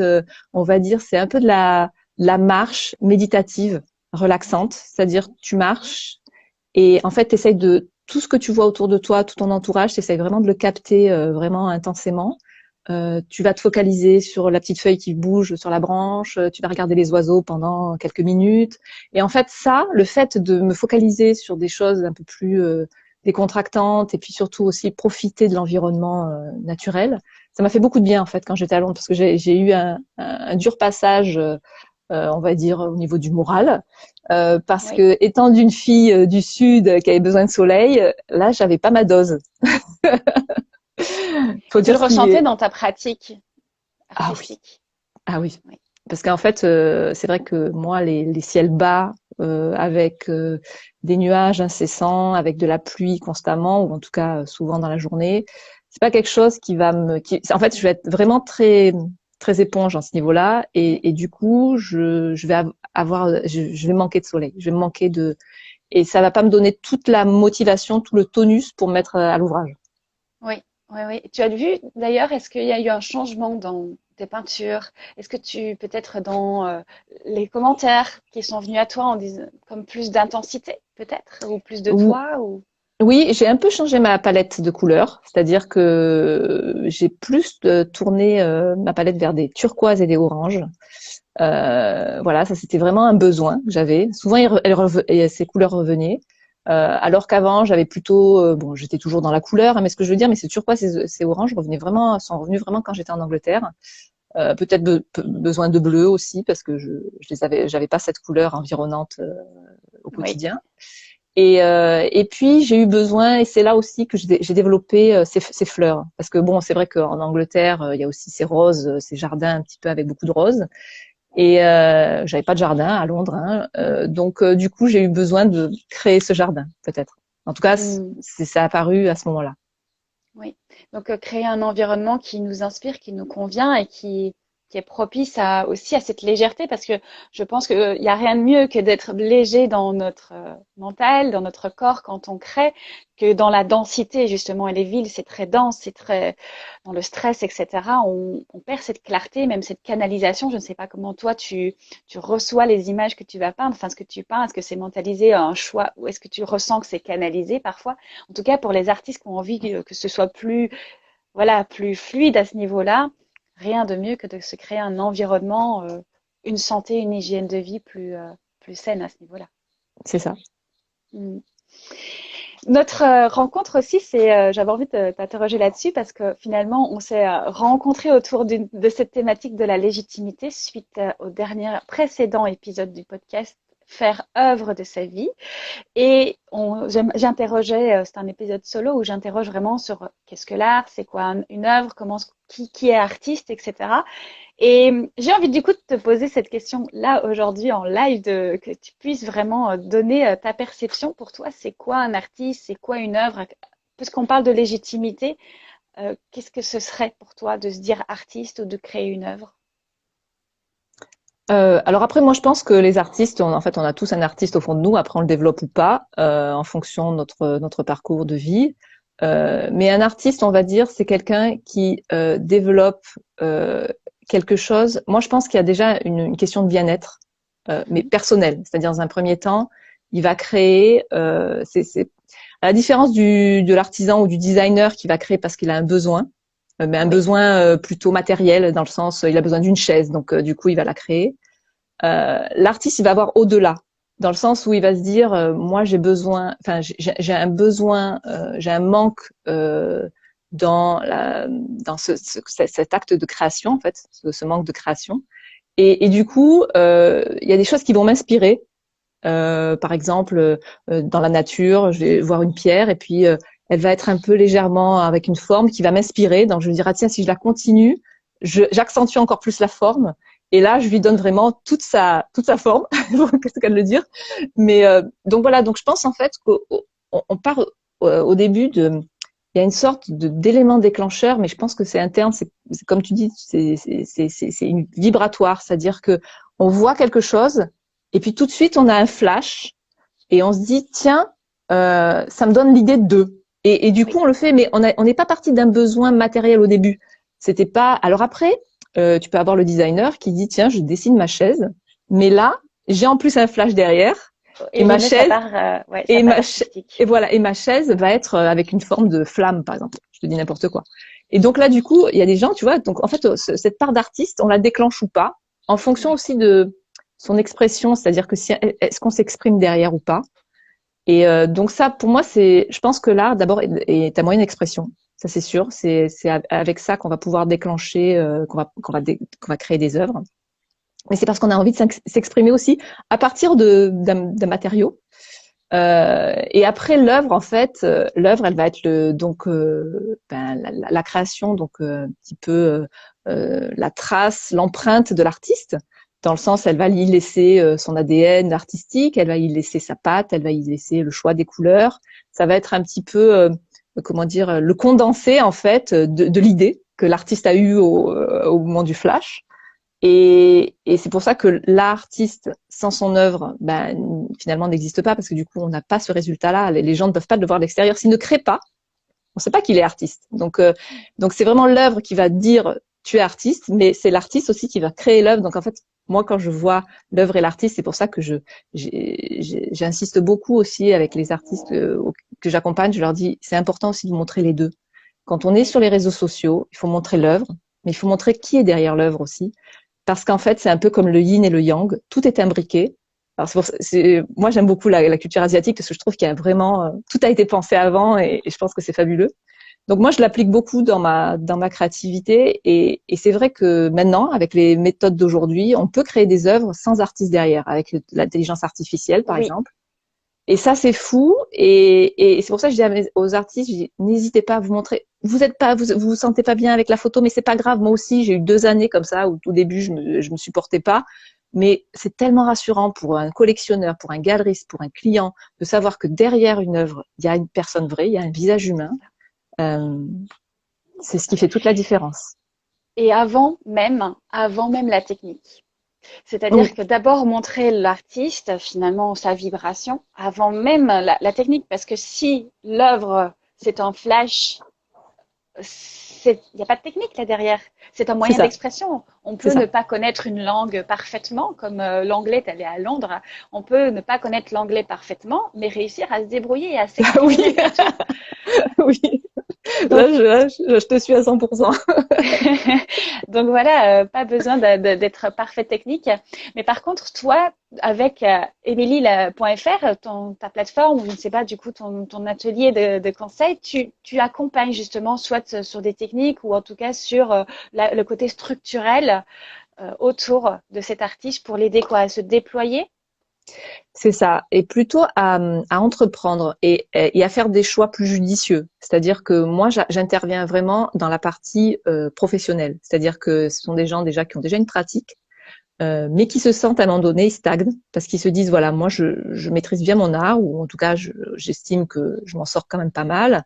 on va dire, c'est un peu de la marche méditative, relaxante. C'est-à-dire, tu marches et en fait, tu essayes de tout ce que tu vois autour de toi, tout ton entourage, tu essayes vraiment de le capter vraiment intensément. Tu vas te focaliser sur la petite feuille qui bouge sur la branche, tu vas regarder les oiseaux pendant quelques minutes. Et en fait, ça, le fait de me focaliser sur des choses un peu plus décontractantes et puis surtout aussi profiter de l'environnement naturel, ça m'a fait beaucoup de bien en fait quand j'étais à Londres parce que j'ai eu un dur passage, on va dire au niveau du moral, parce Oui. que étant d'une fille du sud qui avait besoin de soleil, là j'avais pas ma dose. Faut Et tu dire le ce qui ressentais est. dans ta pratique Ah oui. artistique. Ah oui, Oui. parce qu'en fait, c'est vrai que moi, les ciels bas, avec des nuages incessants, avec de la pluie constamment, ou en tout cas souvent dans la journée, c'est pas quelque chose qui va en fait, je vais être vraiment très très éponge à ce niveau-là, et du coup, je vais je vais manquer de soleil, je vais me manquer et ça va pas me donner toute la motivation, tout le tonus pour me mettre à l'ouvrage. Oui, oui, oui. Tu as vu d'ailleurs, est-ce qu'il y a eu un changement dans tes peintures? Est-ce que peut-être dans les commentaires qui sont venus à toi en disant comme plus d'intensité, peut-être, ou plus de Ou toi, ou Oui, j'ai un peu changé ma palette de couleurs, c'est-à-dire que j'ai plus tourné ma palette vers des turquoises et des oranges. Voilà, ça c'était vraiment un besoin que j'avais. Souvent, et ces couleurs revenaient, alors qu'avant, j'avais plutôt, bon, j'étais toujours dans la couleur, hein, mais ce que je veux dire, mais ces turquoises, ces oranges sont revenus vraiment quand j'étais en Angleterre. Peut-être besoin de bleu aussi parce que j'avais pas cette couleur environnante au oui, quotidien. Et puis j'ai eu besoin, et c'est là aussi que j'ai développé ces fleurs, parce que bon, c'est vrai qu'en Angleterre, il y a aussi ces roses, ces jardins un petit peu avec beaucoup de roses, et j'avais pas de jardin à Londres, hein, donc du coup j'ai eu besoin de créer ce jardin, peut-être. En tout cas, hmm, ça a apparu à ce moment-là. oui. Donc créer un environnement qui nous inspire, qui nous convient et qui est propice aussi à cette légèreté, parce que je pense qu'il n'y a rien de mieux que d'être léger dans notre mental, dans notre corps quand on crée, que dans la densité justement. Et les villes, c'est très dense, c'est très dans le stress, etc. On perd cette clarté, même cette canalisation. Je ne sais pas comment toi tu reçois les images que tu vas peindre, enfin ce que tu peins, est-ce que c'est mentalisé, un choix, ou est-ce que tu ressens que c'est canalisé parfois? En tout cas, pour les artistes qui ont envie que ce soit plus, voilà, plus fluide à ce niveau-là, rien de mieux que de se créer un environnement, une santé, une hygiène de vie plus saine à ce niveau-là. C'est ça. Mm. Notre rencontre aussi, j'avais envie de t'interroger là-dessus parce que finalement, on s'est rencontrés autour de cette thématique de la légitimité suite au dernier précédent épisode du podcast Faire œuvre de sa vie. Et j'interrogeais, c'est un épisode solo où j'interroge vraiment sur qu'est-ce que l'art, c'est quoi une œuvre, qui est artiste, etc. Et j'ai envie du coup de te poser cette question là aujourd'hui en live, que tu puisses vraiment donner ta perception pour toi. C'est quoi un artiste? C'est quoi une œuvre? Puisqu'on parle de légitimité, qu'est-ce que ce serait pour toi de se dire artiste ou de créer une œuvre? Alors après, moi, je pense que les artistes, en fait, on a tous un artiste au fond de nous. Après, on le développe ou pas, en fonction de notre parcours de vie. Mais un artiste, on va dire, c'est quelqu'un qui développe quelque chose. Moi, je pense qu'il y a déjà une question de bien-être, mais Mhm. personnelle. C'est-à-dire, dans un premier temps, il va créer. C'est à la différence de l'artisan ou du designer qui va créer parce qu'il a un besoin, mais un Oui, besoin plutôt matériel, dans le sens, il a besoin d'une chaise, donc du coup, il va la créer. L'artiste, il va avoir au-delà, dans le sens où il va se dire, moi, j'ai besoin, enfin, j'ai un besoin, j'ai un manque dans cet acte de création, en fait, ce manque de création. Et du coup, il y a des choses qui vont m'inspirer. Par exemple, dans la nature, je vais voir une pierre et puis elle va être un peu légèrement avec une forme qui va m'inspirer. Donc je vais me dire, ah tiens, si je la continue, j'accentue encore plus la forme. Et là, je lui donne vraiment toute sa forme, qu'est-ce qu'elle veut le dire. Mais donc voilà, donc je pense en fait qu'on part au début il y a une sorte d'élément déclencheur, mais je pense que c'est interne. C'est comme tu dis, c'est une vibratoire, c'est-à-dire que on voit quelque chose et puis tout de suite on a un flash et on se dit tiens, ça me donne l'idée de deux. Et du coup oui. on le fait, mais on n'est pas parti d'un besoin matériel au début. C'était pas. Alors après, tu peux avoir le designer qui dit tiens, je dessine ma chaise, mais là j'ai en plus un flash derrière et Et ma donner chaise sa et patte et artistique. voilà, et ma chaise va être avec une forme de flamme, par exemple. Je te dis n'importe quoi. Et donc là, du coup, il y a des gens, tu vois, donc en fait, cette part d'artiste, on la déclenche ou pas, en fonction Oui. aussi de son expression, c'est-à-dire que si est-ce qu'on s'exprime derrière ou pas. Et donc ça, pour moi, je pense que l'art, d'abord, est un moyen d'expression. Ça, c'est sûr. C'est avec ça qu'on va pouvoir déclencher, qu'on va créer des œuvres. Mais c'est parce qu'on a envie de s'exprimer aussi à partir d'un matériau. Et après l'œuvre, en fait, l'œuvre, elle va être la création, donc un petit peu la trace, l'empreinte de l'artiste. Dans le sens, elle va y laisser son ADN artistique, elle va y laisser sa patte, elle va y laisser le choix des couleurs. Ça va être un petit peu, comment dire, le condensé en fait de l'idée que l'artiste a eue au moment du flash. Et c'est pour ça que l'artiste sans son œuvre, ben, finalement, n'existe pas parce que du coup, on n'a pas ce résultat-là. Les gens ne peuvent pas le voir de l'extérieur. S'il ne crée pas, on ne sait pas qu'il est artiste. Donc c'est vraiment l'œuvre qui va dire tu es artiste, mais c'est l'artiste aussi qui va créer l'œuvre. Donc en fait, moi, quand je vois l'œuvre et l'artiste, c'est pour ça que j'insiste beaucoup aussi avec les artistes que j'accompagne. Je leur dis, c'est important aussi de montrer les deux. Quand on est sur les réseaux sociaux, il faut montrer l'œuvre, mais il faut montrer qui est derrière l'œuvre aussi parce qu'en fait, c'est un peu comme le yin et le yang. Tout est imbriqué. Alors moi, j'aime beaucoup la culture asiatique parce que je trouve qu'il y a vraiment tout a été pensé avant et je pense que c'est fabuleux. Donc moi, je l'applique beaucoup dans ma créativité et c'est vrai que maintenant, avec les méthodes d'aujourd'hui, on peut créer des œuvres sans artiste derrière, avec l'intelligence artificielle, par Oui. exemple. Et ça, c'est fou. Et c'est pour ça que je dis aux artistes, n'hésitez pas à vous montrer. Vous sentez pas bien avec la photo, mais c'est pas grave. Moi aussi, j'ai eu 2 années comme ça où au début, je me supportais pas. Mais c'est tellement rassurant pour un collectionneur, pour un galeriste, pour un client, de savoir que derrière une œuvre, il y a une personne vraie, il y a un visage humain. Euh, c'est ce qui fait toute la différence. Et avant même la technique. Oui, C'est-à-dire que d'abord montrer l'artiste, finalement, sa vibration, avant même la technique. Parce que si l'œuvre, c'est un flash, il n'y a pas de technique là derrière. C'est un c'est moyen ça, d'expression. On c'est peut ne ça. pas connaître une langue parfaitement, comme l'anglais, tu allé à Londres. On peut ne pas connaître l'anglais parfaitement, mais réussir à se débrouiller et à Oui, s'exprimer malgré tout. oui. Donc, Je te suis à 100%. donc voilà, pas besoin d'être parfait technique. Mais par contre, toi, avec Emily.fr, ta plateforme, ou je ne sais pas, du coup, ton atelier de conseil, tu accompagnes justement soit sur des techniques ou en tout cas sur le côté structurel autour de cet artiste pour l'aider quoi à se déployer. C'est ça, et plutôt à entreprendre et à faire des choix plus judicieux. C'est-à-dire que moi, j'interviens vraiment dans la partie professionnelle. C'est-à-dire que ce sont des gens déjà qui ont déjà une pratique, mais qui se sentent à un moment donné, ils stagnent parce qu'ils se disent voilà, je maîtrise bien mon art ou en tout cas, j'estime que je m'en sors quand même pas mal.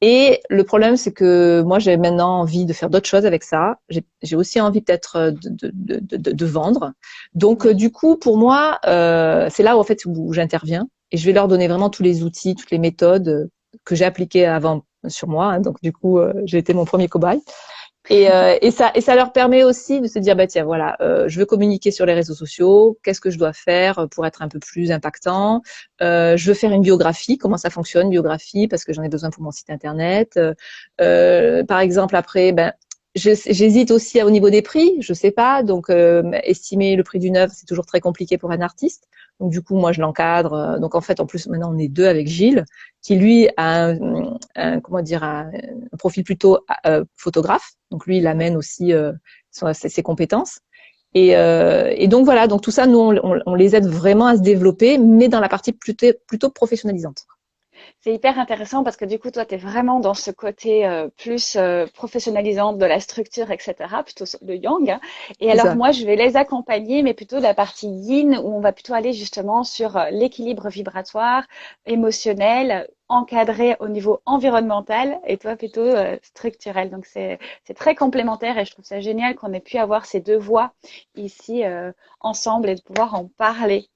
Et le problème, c'est que moi, j'ai maintenant envie de faire d'autres choses avec ça. J'ai aussi envie peut-être de vendre. Donc, Oui. du coup, pour moi, c'est là où, en fait, où j'interviens et je vais leur donner vraiment tous les outils, toutes les méthodes que j'ai appliquées avant sur moi. Hein. Donc, du coup, j'ai été mon premier cobaye. Et ça leur permet aussi de se dire, bah tiens, voilà, je veux communiquer sur les réseaux sociaux. Qu'est-ce que je dois faire pour être un peu plus impactant? Je veux faire une biographie. Comment ça fonctionne, biographie? Parce que j'en ai besoin pour mon site internet. Par exemple, après, ben, j'hésite aussi au niveau des prix. Je sais pas. Donc, estimer le prix d'une œuvre, c'est toujours très compliqué pour un artiste. Donc, du coup, moi, je l'encadre. Donc, en fait, en plus, maintenant, on est deux avec Gilles, qui lui a comment dire, un profil plutôt photographe. Donc lui, il amène aussi ses compétences. Et donc voilà, donc tout ça, nous, on les aide vraiment à se développer, mais dans la partie plutôt professionnalisante. C'est hyper intéressant parce que du coup, toi, tu es vraiment dans ce côté plus professionnalisant de la structure, etc., plutôt sur le yang, hein. Et C'est alors, ça. moi, je vais les accompagner, mais plutôt de la partie yin, où on va plutôt aller justement sur l'équilibre vibratoire, émotionnel, encadré au niveau environnemental, et toi, plutôt structurel. Donc, c'est très complémentaire et je trouve ça génial qu'on ait pu avoir ces deux voix ici ensemble et de pouvoir en parler.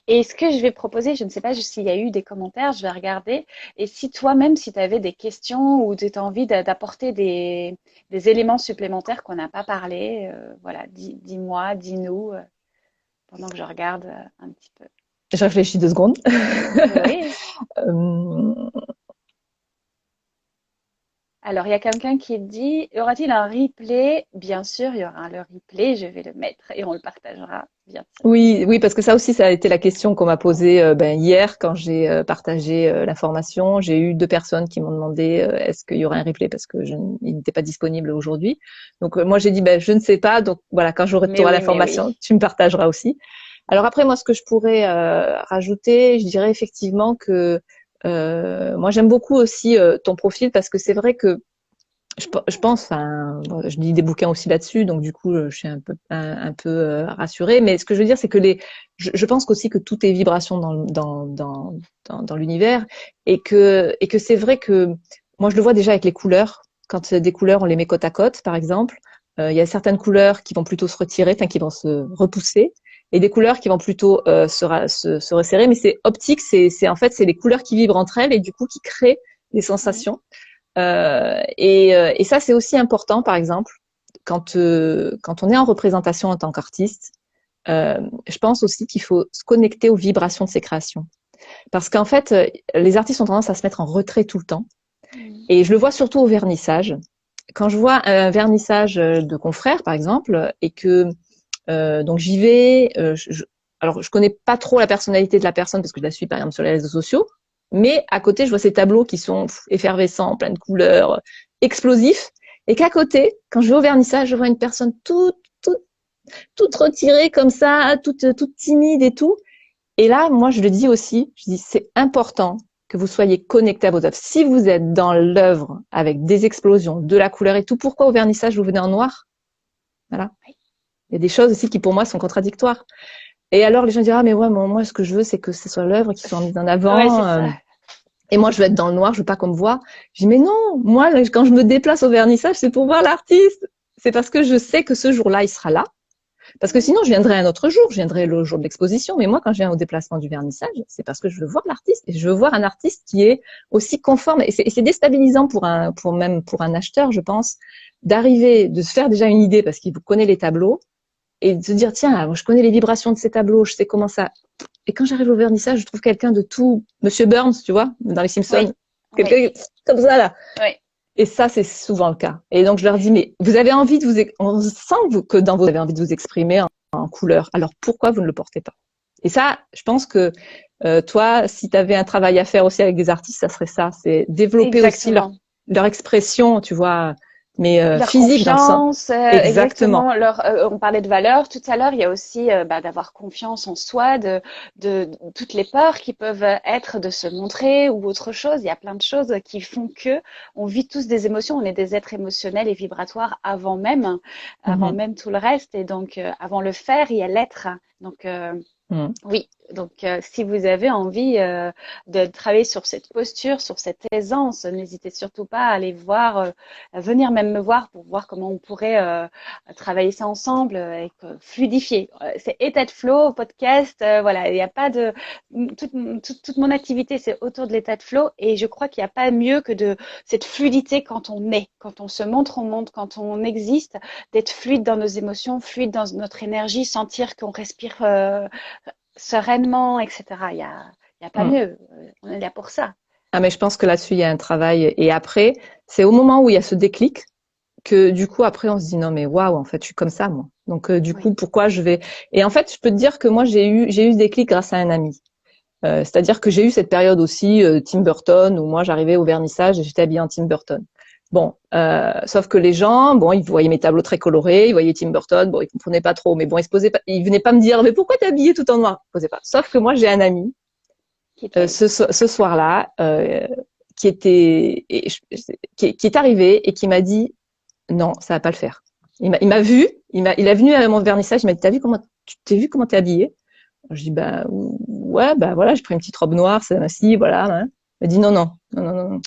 Et ce que je vais proposer, je ne sais pas s'il y a eu des commentaires, je vais regarder. Et si toi-même, si tu avais des questions ou tu as envie d'apporter des éléments supplémentaires qu'on n'a pas parlé, voilà, dis-moi, dis-nous, pendant que je regarde un petit peu. Je réfléchis 2 secondes. Oui. euh, Alors, il y a quelqu'un qui dit, y aura-t-il un replay? Bien sûr, il y aura le replay, je vais le mettre et on le partagera, bien sûr. oui, oui, parce que ça aussi, ça a été la question qu'on m'a posée ben, hier quand j'ai partagé l'information. J'ai eu 2 personnes qui m'ont demandé est-ce qu'il y aurait un replay parce que il n'était pas disponible aujourd'hui. Donc moi j'ai dit ben je ne sais pas. Donc voilà, quand Mais auras oui, mais l'information, oui. tu me partageras aussi. Alors après moi ce que je pourrais rajouter, je dirais effectivement que moi j'aime beaucoup aussi ton profil parce que c'est vrai que je pense, enfin, bon, je lis des bouquins aussi là-dessus, donc du coup, je suis un peu rassurée. Mais ce que je veux dire, c'est que je pense qu'aussi que tout est vibration dans l'univers et que c'est vrai que moi, je le vois déjà avec les couleurs. Quand des couleurs, on les met côte à côte, par exemple, il y a certaines couleurs qui vont plutôt se retirer, enfin, qui vont se repousser, et des couleurs qui vont plutôt se resserrer. Mais c'est optique, en fait, c'est les couleurs qui vibrent entre elles et du coup qui créent des Mhm. sensations. Et ça, c'est aussi important, par exemple, quand on est en représentation en tant qu'artiste, je pense aussi qu'il faut se connecter aux vibrations de ses créations. Parce qu'en fait, les artistes ont tendance à se mettre en retrait tout le temps. Mhm. Et je le vois surtout au vernissage. Quand je vois un vernissage de confrères, par exemple, et que donc j'y vais, alors je connais pas trop la personnalité de la personne parce que je la suis par exemple sur les réseaux sociaux, mais à côté je vois ces tableaux qui sont effervescents, plein de couleurs, explosifs, et qu'à côté, quand je vais au vernissage, je vois une personne toute retirée comme ça, toute timide et tout. Et là, moi je le dis aussi, je dis c'est important que vous soyez connecté à vos œuvres. Si vous êtes dans l'œuvre avec des explosions, de la couleur et tout, pourquoi au vernissage vous venez en noir? Voilà. Oui, Il y a des choses aussi qui pour moi sont contradictoires. Et alors les gens disent ah mais ouais moi ce que je veux c'est que ce soit l'œuvre qui soit mise en ouais, c'est avant ça. et moi je veux être dans le noir, je veux pas qu'on me voit. Je dis mais non, moi quand je me déplace au vernissage c'est pour voir l'artiste. C'est parce que je sais que ce jour-là il sera là. Parce que sinon je viendrai un autre jour, je viendrai le jour de l'exposition. Mais moi quand je viens au déplacement du vernissage, c'est parce que je veux voir l'artiste et je veux voir un artiste qui est aussi conforme. Et c'est déstabilisant pour un acheteur, je pense, d'arriver, de se faire déjà une idée parce qu'il connaît les tableaux et de se dire tiens, moi, je connais les vibrations de ces tableaux, je sais comment ça. Et quand j'arrive au vernissage, je trouve quelqu'un de tout, Monsieur Burns, tu vois, dans les Simpsons, Oui, oui, quelqu'un comme ça là. oui. Et ça, c'est souvent le cas. Et donc je leur dis mais vous avez envie de on sent que dans vous avez envie de vous exprimer en couleur. Alors pourquoi vous ne le portez pas? Et ça, je pense que toi, si tu avais un travail à faire aussi avec des artistes, ça serait ça, c'est développer aussi Exactement. leur expression, tu vois, mais Leur physique dans le sens. confiance, Exactement. exactement. On parlait de valeur tout à l'heure. Il y a aussi d'avoir confiance en soi, de toutes les peurs qui peuvent être de se montrer ou autre chose. Il y a plein de choses qui font que on vit tous des émotions. On est des êtres émotionnels et vibratoires avant Mhm. même tout le reste. Et donc, avant le faire, il y a l'être. Donc, Mhm. oui, Donc, si vous avez envie de travailler sur cette posture, sur cette aisance, n'hésitez surtout pas à aller voir, à venir même me voir pour voir comment on pourrait travailler ça ensemble et fluidifier. C'est état de flow, podcast, voilà, il n'y a pas de toute mon activité, c'est autour de l'état de flow et je crois qu'il n'y a pas mieux que de cette fluidité quand on est, quand on se montre au monde, quand on existe, d'être fluide dans nos émotions, fluide dans notre énergie, sentir qu'on respire sereinement, etc. Il y a pas Mm. mieux. On est là pour ça. Ah, mais je pense que là-dessus, il y a un travail. Et après, c'est au moment où il y a ce déclic que du coup, après, on se dit non, mais waouh, en fait, je suis comme ça, moi. Donc, du Oui. coup, pourquoi je vais… Et en fait, je peux te dire que moi, j'ai eu ce déclic grâce à un ami. C'est-à-dire que j'ai eu cette période aussi Tim Burton où moi, j'arrivais au vernissage et j'étais habillée en Tim Burton. Bon, sauf que les gens, bon, ils voyaient mes tableaux très colorés, ils voyaient Tim Burton, bon, ils comprenaient pas trop, mais bon, ils venaient pas me dire, mais pourquoi t'es habillée tout en noir? Ils posaient pas. Sauf que moi, j'ai un ami Qui t'a aidé. ce soir-là qui était, qui est arrivé et qui m'a dit, non, ça va pas le faire. Il m'a vu, il est venu à mon vernissage, il m'a dit, t'es vu comment t'es habillée? Je dis, bah, ouais, bah voilà, j'ai pris une petite robe noire, c'est ainsi, voilà. Hein. Il m'a dit, non, non, non, non, non.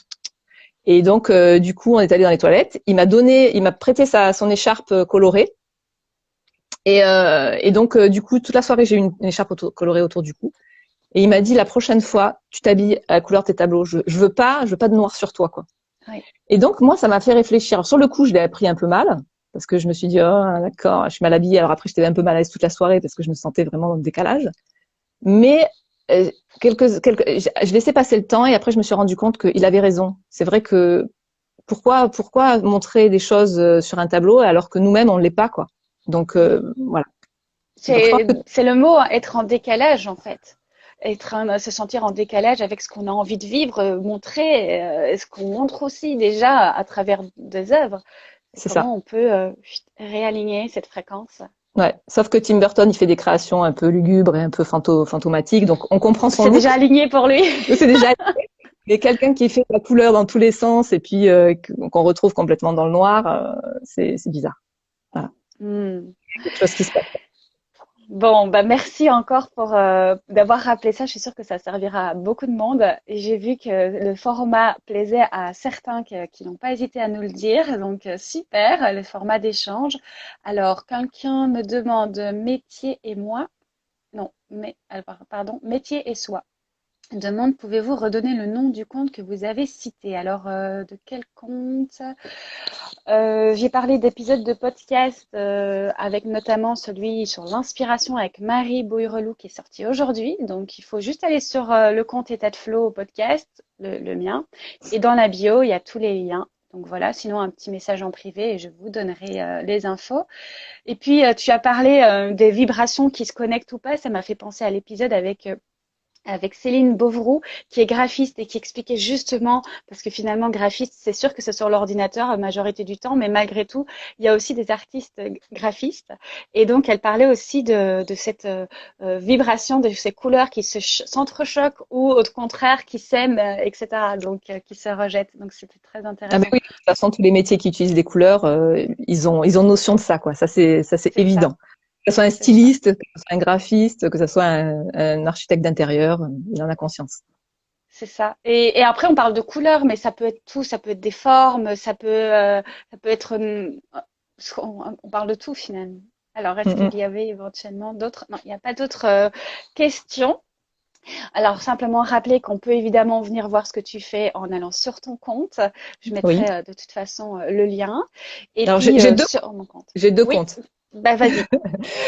Et donc, du coup, on est allé dans les toilettes. Il m'a prêté son écharpe colorée. Et donc, du coup, toute la soirée, j'ai eu une écharpe colorée autour du cou. Et il m'a dit, la prochaine fois, tu t'habilles à la couleur de tes tableaux. Je veux pas de noir sur toi, quoi. Oui. Et donc, moi, ça m'a fait réfléchir. Alors, sur le coup, je l'ai appris un peu mal. Parce que je me suis dit, oh, d'accord, je suis mal habillée. Alors après, j'étais un peu mal à l'aise toute la soirée parce que je me sentais vraiment dans le décalage. Mais je laissais passer le temps et après je me suis rendu compte qu'il avait raison. C'est vrai que pourquoi montrer des choses sur un tableau alors que nous-mêmes on ne l'est pas quoi. Donc voilà. Donc je pense que C'est le mot, hein, être en décalage en fait. Se sentir en décalage avec ce qu'on a envie de vivre, montrer ce qu'on montre aussi déjà à travers des œuvres. Et c'est ça. comment on peut réaligner cette fréquence. Ouais. Sauf que Tim Burton il fait des créations un peu lugubres et un peu fantomatiques, donc on comprend son C'est déjà look. aligné pour lui. C'est déjà mais quelqu'un qui fait de la couleur dans tous les sens et puis qu'on retrouve complètement dans le noir, c'est bizarre. Voilà. Hmm. Quelque chose qui se passe. Bon, bah merci encore pour d'avoir rappelé ça. Je suis sûre que ça servira à beaucoup de monde. Et j'ai vu que le format plaisait à certains qui n'ont pas hésité à nous le dire. Donc super, le format d'échange. Alors, quelqu'un me demande métier et moi. Non, pardon, métier et soi. Demande, pouvez-vous redonner le nom du compte que vous avez cité? Alors, de quel compte? J'ai parlé d'épisodes de podcast avec notamment celui sur l'inspiration avec Marie Bourrelou qui est sorti aujourd'hui. Donc, il faut juste aller sur le compte État de Flow podcast, le mien. Et dans la bio, il y a tous les liens. Donc voilà, sinon un petit message en privé et je vous donnerai les infos. Et puis, tu as parlé des vibrations qui se connectent ou pas. Ça m'a fait penser à l'épisode avec Céline Bovroux, qui est graphiste et qui expliquait justement, parce que finalement, graphiste, c'est sûr que c'est sur l'ordinateur la majorité du temps, mais malgré tout, il y a aussi des artistes graphistes. Et donc, elle parlait aussi de cette vibration, de ces couleurs qui s'entrechoquent ou au contraire qui s'aiment, etc. Donc, qui se rejettent. Donc, c'était très Ah ben intéressant. oui, de toute façon, tous les métiers qui utilisent des couleurs, ils ont notion de ça, quoi. Ça, c'est C'est ça, évident. Que ce soit un c'est ça. styliste, que ce soit un graphiste, que ce soit un architecte d'intérieur, il en a conscience. C'est ça. Et après, on parle de couleurs, mais ça peut être tout. Ça peut être des formes, ça peut être. On parle de tout finalement. Alors, Mm, est-ce mm. qu'il y avait éventuellement d'autres? Non, il n'y a pas d'autres questions. Alors, simplement rappeler qu'on peut évidemment venir voir ce que tu fais en allant sur ton compte. Je Oui. mettrai de toute façon le lien. Et Alors, puis sur mon compte. j'ai deux Oui, comptes. bah vas-y. Tu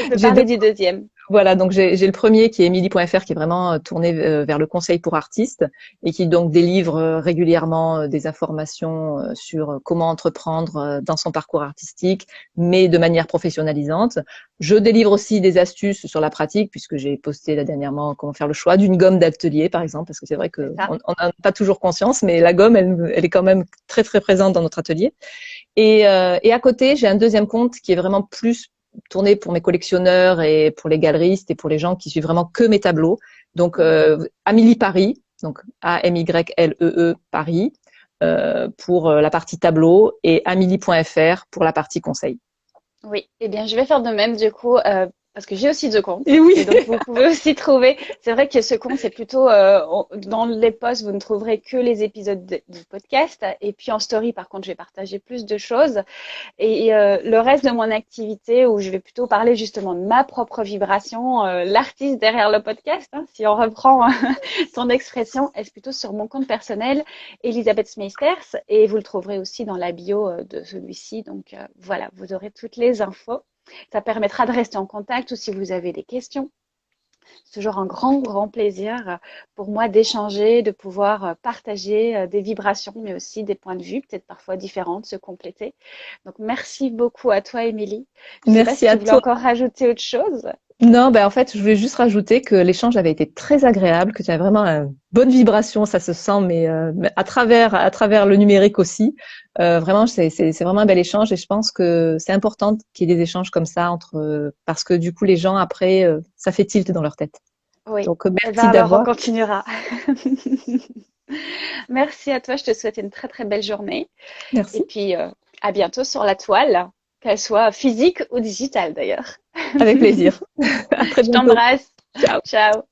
peux J'ai parler deux du deuxième. Voilà, donc j'ai le premier qui est Emily.fr qui est vraiment tourné vers le conseil pour artistes et qui donc délivre régulièrement des informations sur comment entreprendre dans son parcours artistique, mais de manière professionnalisante. Je délivre aussi des astuces sur la pratique puisque j'ai posté là dernièrement comment faire le choix d'une gomme d'atelier par exemple, parce que c'est vrai C'est qu'on ça. on n'a pas toujours conscience, mais la gomme, elle est quand même très très présente dans notre atelier. Et à côté, j'ai un deuxième compte qui est vraiment plus tourné pour mes collectionneurs et pour les galeristes et pour les gens qui suivent vraiment que mes tableaux. Donc, Amélie Paris, donc A-M-Y-L-E-E Paris, pour la partie tableau et amélie.fr pour la partie conseil. Oui, eh bien, je vais faire de même. Du coup, parce que j'ai aussi deux comptes. Et oui. Et donc, vous pouvez aussi trouver. C'est vrai que ce compte, c'est plutôt dans les posts, vous ne trouverez que les épisodes du podcast. Et puis en story, par contre, je vais partager plus de choses. Et le reste de mon activité, où je vais plutôt parler justement de ma propre vibration, l'artiste derrière le podcast, hein, si on reprend ton expression, est plutôt sur mon compte personnel, Elisabeth Smeisters. Et vous le trouverez aussi dans la bio de celui-ci. Donc voilà, vous aurez toutes les infos. Ça permettra de rester en contact ou si vous avez des questions. C'est toujours un grand, grand plaisir pour moi d'échanger, de pouvoir partager des vibrations, mais aussi des points de vue, peut-être parfois différents, de se compléter. Donc, merci beaucoup à toi, Émilie. Je ne sais pas si Merci tu à voulais toi. encore rajouter autre chose. Non, ben en fait, je voulais juste rajouter que l'échange avait été très agréable, que tu as vraiment une bonne vibration, ça se sent, mais à travers le numérique aussi. Vraiment, c'est vraiment un bel échange et je pense que c'est important qu'il y ait des échanges comme ça entre, parce que du coup, les gens après, ça fait tilt dans leur tête. Oui. Donc, Eh bien, merci alors, on d'avoir. continuera. Merci à toi. Je te souhaite une très, très belle journée. Et Merci. puis, à bientôt sur la toile, qu'elle soit physique ou digitale d'ailleurs. Avec plaisir. À très Je bientôt. t'embrasse. Ciao. Ciao.